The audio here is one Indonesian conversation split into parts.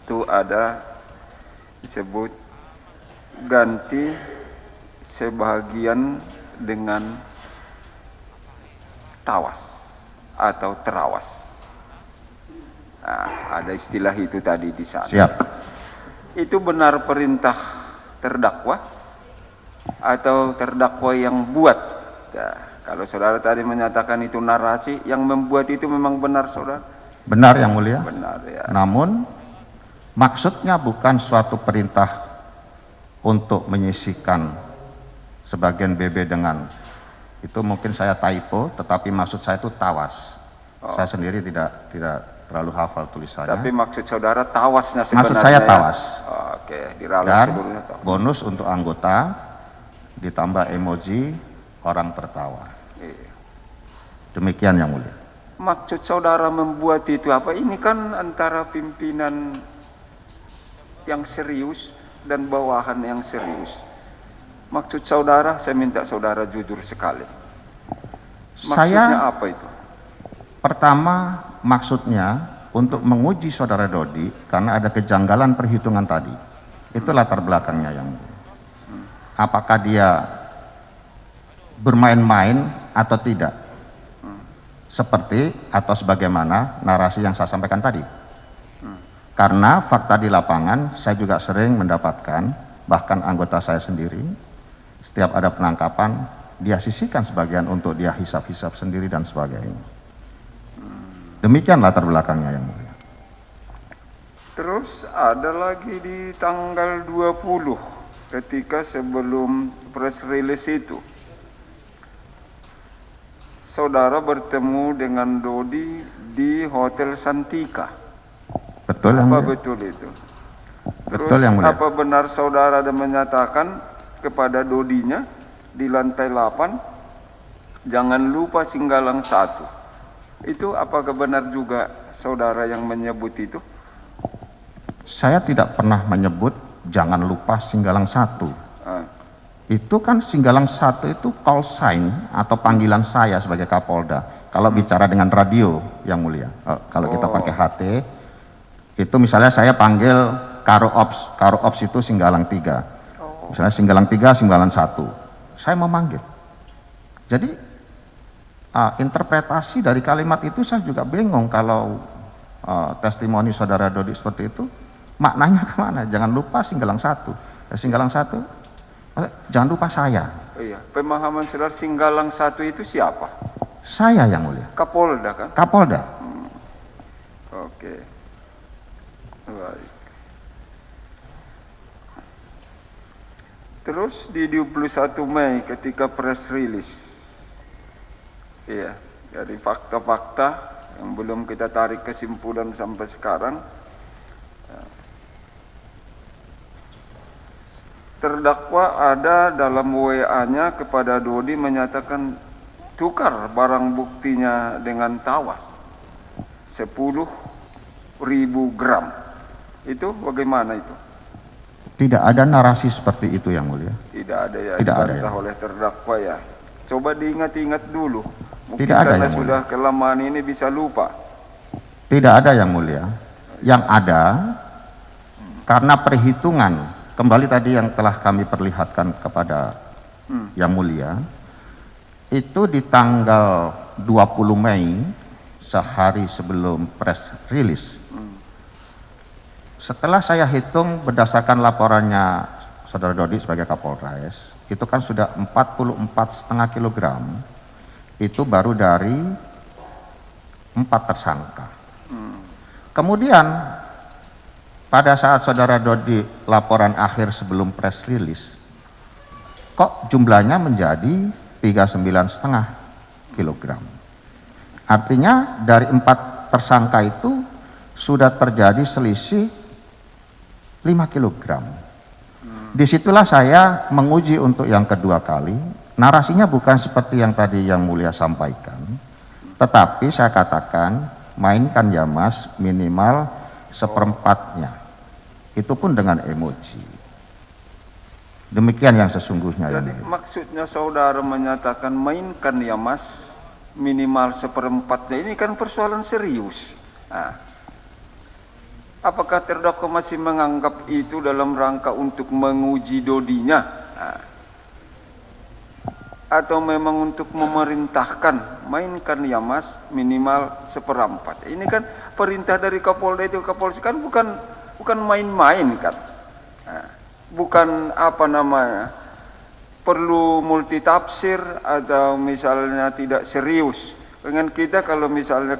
Itu ada disebut ganti sebahagian dengan tawas atau terawas. Nah, ada istilah itu tadi di sana. Siap. Itu benar perintah terdakwa atau terdakwa yang buat? Nah, kalau saudara tadi menyatakan itu narasi, yang membuat itu memang benar saudara? Benar yang mulia. Benar ya. Namun maksudnya bukan suatu perintah untuk menyisihkan sebagian BB dengan itu, mungkin saya typo, tetapi maksud saya itu tawas. Saya sendiri tidak terlalu hafal tulisannya. Tapi maksud saudara tawasnya sebenarnya? Maksud saya tawas. Oke, diralat Dan seluruhnya tawas. bonus untuk anggota ditambah emoji orang tertawa. Iya. Demikian yang mulia. Maksud saudara membuat itu apa? Ini kan antara pimpinan yang serius dan bawahan yang serius. Maksud saudara, saya minta saudara jujur sekali. Maksudnya apa itu? Pertama, maksudnya untuk menguji saudara Dodi karena ada kejanggalan perhitungan tadi. Itu latar belakangnya yang mulia. Apakah dia bermain-main atau tidak? Seperti atau sebagaimana narasi yang saya sampaikan tadi. Karena fakta di lapangan saya juga sering mendapatkan, bahkan anggota saya sendiri, setiap ada penangkapan dia sisihkan sebagian untuk dia hisap-hisap sendiri dan sebagainya. Demikian latar belakangnya yang mulia. Terus ada lagi di tanggal 20 ketika sebelum press release itu, saudara bertemu dengan Dodi di Hotel Santika. Betul yang Apa mulia? betul itu? Terus Betul yang mulia. apa benar saudara ada menyatakan kepada Dodinya di lantai 8, jangan lupa Singgalang 1. Itu apakah benar juga saudara yang menyebut itu? Saya tidak pernah menyebut jangan lupa Singgalang 1. Itu kan Singgalang 1 itu call sign atau panggilan saya sebagai Kapolda. Kalau bicara dengan radio yang mulia, kalau kita pakai HT, itu misalnya saya panggil Karo Ops itu Singgalang 3. Misalnya Singgalang 3, Singgalang 1. Saya memanggil. Jadi interpretasi dari kalimat itu saya juga bingung kalau testimoni saudara Dodi seperti itu, maknanya kemana? Jangan lupa Singgalang 1. Singgalang 1, jangan lupa saya. Iya, pemahaman saudara Singgalang 1 itu siapa? Saya yang mulia. Kapolda kan? Kapolda. Oke. Baik. Terus di 21 Mei ketika press release, iya, dari fakta-fakta yang belum kita tarik kesimpulan sampai sekarang, terdakwa ada dalam WA-nya kepada Dodi menyatakan tukar barang buktinya dengan tawas 10.000 gram. Itu bagaimana itu? Tidak ada narasi seperti itu yang mulia. Tidak ada ya, Tidak ada dibantah ya. oleh terdakwa ya. Coba diingat-ingat dulu. Mungkin Tidak ada karena yang sudah kelamaan ini bisa lupa. Tidak ada yang mulia. Yang ada karena perhitungan, kembali tadi yang telah kami perlihatkan kepada yang mulia, itu di tanggal 20 Mei, sehari sebelum press release. Setelah saya hitung berdasarkan laporannya saudara Dodi sebagai Kapolres, itu kan sudah 44,5 kilogram, itu baru dari 4 tersangka. Kemudian pada saat saudara Dodi laporan akhir sebelum press release, kok jumlahnya menjadi 39,5 kilogram. Artinya dari 4 tersangka itu sudah terjadi selisih 5 kilogram. Disitulah saya menguji untuk yang kedua kali. Narasinya bukan seperti yang tadi yang mulia sampaikan, tetapi saya katakan mainkan ya mas minimal 1/4-nya. Itu pun dengan emoji. Demikian yang sesungguhnya. Jadi maksudnya saudara menyatakan mainkan ya mas minimal 1/4-nya, ini kan persoalan serius. Nah, Apakah terdakwa masih menganggap itu dalam rangka untuk menguji dodinya? Atau memang untuk memerintahkan, mainkan ya mas, minimal 1/4. Ini kan perintah dari Kapolda itu, Kapolsi kan bukan main-main kan. Bukan apa namanya, perlu multitafsir atau misalnya tidak serius. Dengan kita kalau misalnya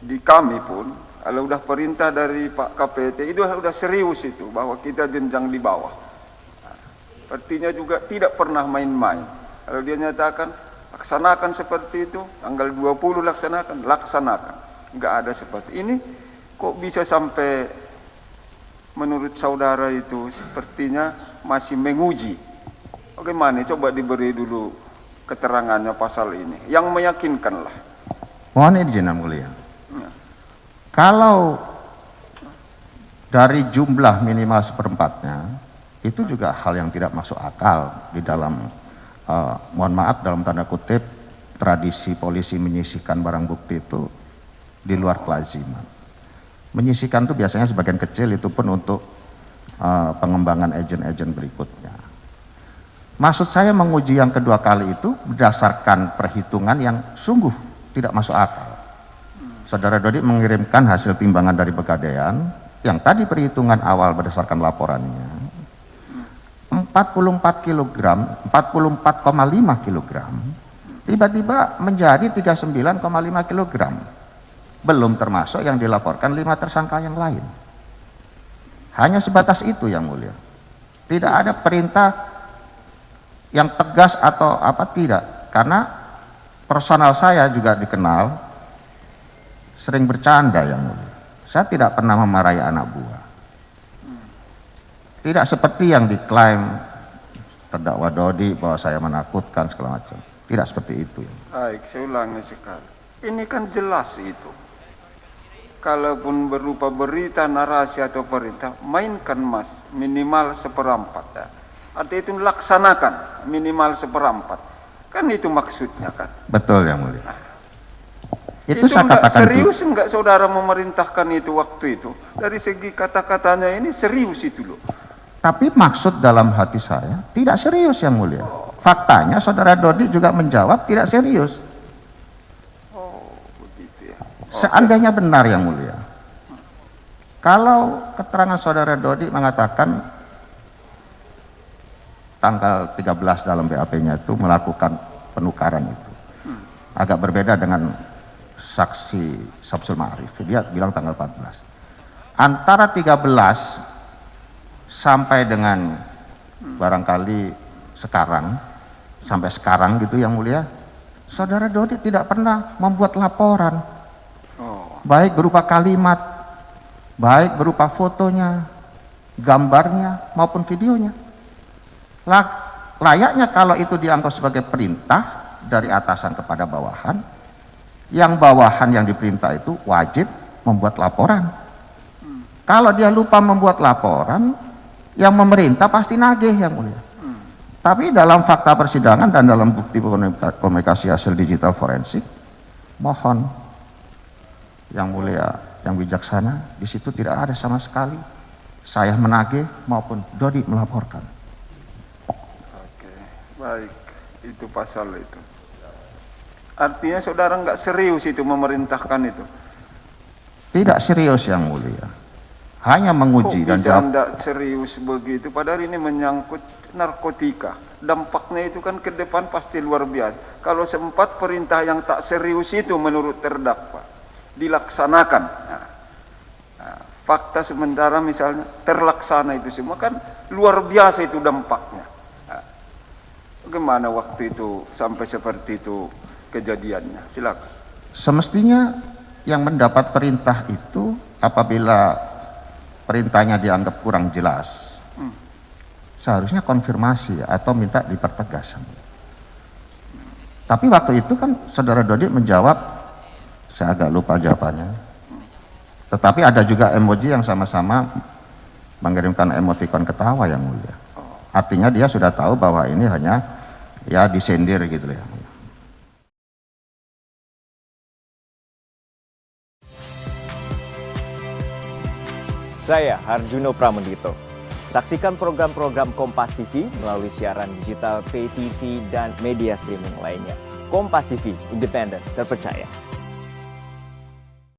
di kami pun, kalau udah perintah dari Pak KPT itu udah serius itu, bahwa kita jenjang di bawah. Artinya juga tidak pernah main-main. Kalau dia nyatakan laksanakan seperti itu, tanggal 20 laksanakan. Enggak ada seperti ini. Kok bisa sampai menurut saudara itu sepertinya masih menguji. Bagaimana? Coba diberi dulu keterangannya pasal ini. Yang meyakinkan lah. Mohon izin yang mulia. Kalau dari jumlah minimal 1/4-nya, itu juga hal yang tidak masuk akal di dalam, mohon maaf dalam tanda kutip, tradisi polisi menyisihkan barang bukti itu di luar kelaziman. Menyisihkan itu biasanya sebagian kecil itu pun untuk pengembangan agen-agen berikutnya. Maksud saya menguji yang kedua kali itu berdasarkan perhitungan yang sungguh tidak masuk akal. Saudara Dodi mengirimkan hasil timbangan dari Pegadaian yang tadi perhitungan awal berdasarkan laporannya 44 kg, 44,5 kg tiba-tiba menjadi 39,5 kg. Belum termasuk yang dilaporkan 5 tersangka yang lain. Hanya sebatas itu yang mulia. Tidak ada perintah yang tegas atau apa, tidak. Karena personal saya juga dikenal sering bercanda yang mulia. Saya tidak pernah memarahi anak buah. Tidak seperti yang diklaim terdakwa Dodi bahwa saya menakutkan segala macam. Tidak seperti itu. Baik, saya ulangi sekali. Ini kan jelas itu. Kalaupun berupa berita, narasi atau perintah, mainkan mas, minimal 1/4. Ya. Artinya itu laksanakan minimal 1/4. Kan itu maksudnya kan. Betul yang mulia. Itu saya enggak katakan serius itu. Enggak saudara memerintahkan itu waktu itu. Dari segi kata-katanya ini serius itu loh. Tapi maksud dalam hati saya tidak serius yang mulia. Faktanya saudara Dodi juga menjawab tidak serius. Oh begitu ya. Seandainya benar yang mulia. Kalau keterangan saudara Dodi mengatakan tanggal 13 dalam BAP-nya itu melakukan penukaran itu. Agak berbeda dengan saksi Samsul Ma'arif, dia bilang tanggal 14. Antara 13 sampai dengan barangkali sampai sekarang gitu yang mulia, saudara Dodi tidak pernah membuat laporan, baik berupa kalimat, baik berupa fotonya, gambarnya maupun videonya. Layaknya kalau itu dianggap sebagai perintah dari atasan kepada bawahan, yang bawahan yang diperintah itu wajib membuat laporan. Kalau dia lupa membuat laporan, yang memerintah pasti nagih yang mulia. Tapi dalam fakta persidangan dan dalam bukti komunikasi hasil digital forensik, mohon yang mulia, yang bijaksana, di situ tidak ada sama sekali saya menagih maupun Dodi melaporkan. Oke, baik, itu pasal itu. Artinya saudara nggak serius itu memerintahkan itu? Tidak serius yang mulia, hanya menguji dan bisa jawab. Anda serius begitu? Padahal ini menyangkut narkotika. Dampaknya itu kan ke depan pasti luar biasa. Kalau sempat perintah yang tak serius itu menurut terdakwa dilaksanakan, fakta sementara misalnya terlaksana itu semua, kan luar biasa itu dampaknya. Bagaimana waktu itu sampai seperti itu kejadiannya? Silakan. Semestinya yang mendapat perintah itu apabila perintahnya dianggap kurang jelas, seharusnya konfirmasi atau minta dipertegas. Tapi waktu itu kan saudara Dodi menjawab, saya agak lupa jawabannya. Tetapi ada juga emoji yang sama-sama mengirimkan emotikon ketawa yang mulia. Artinya dia sudah tahu bahwa ini hanya ya disindir gitu ya. Saya Harjuno Pramendito. Saksikan program-program Kompas TV melalui siaran digital, pay TV, dan media streaming lainnya. Kompas TV, independen, terpercaya.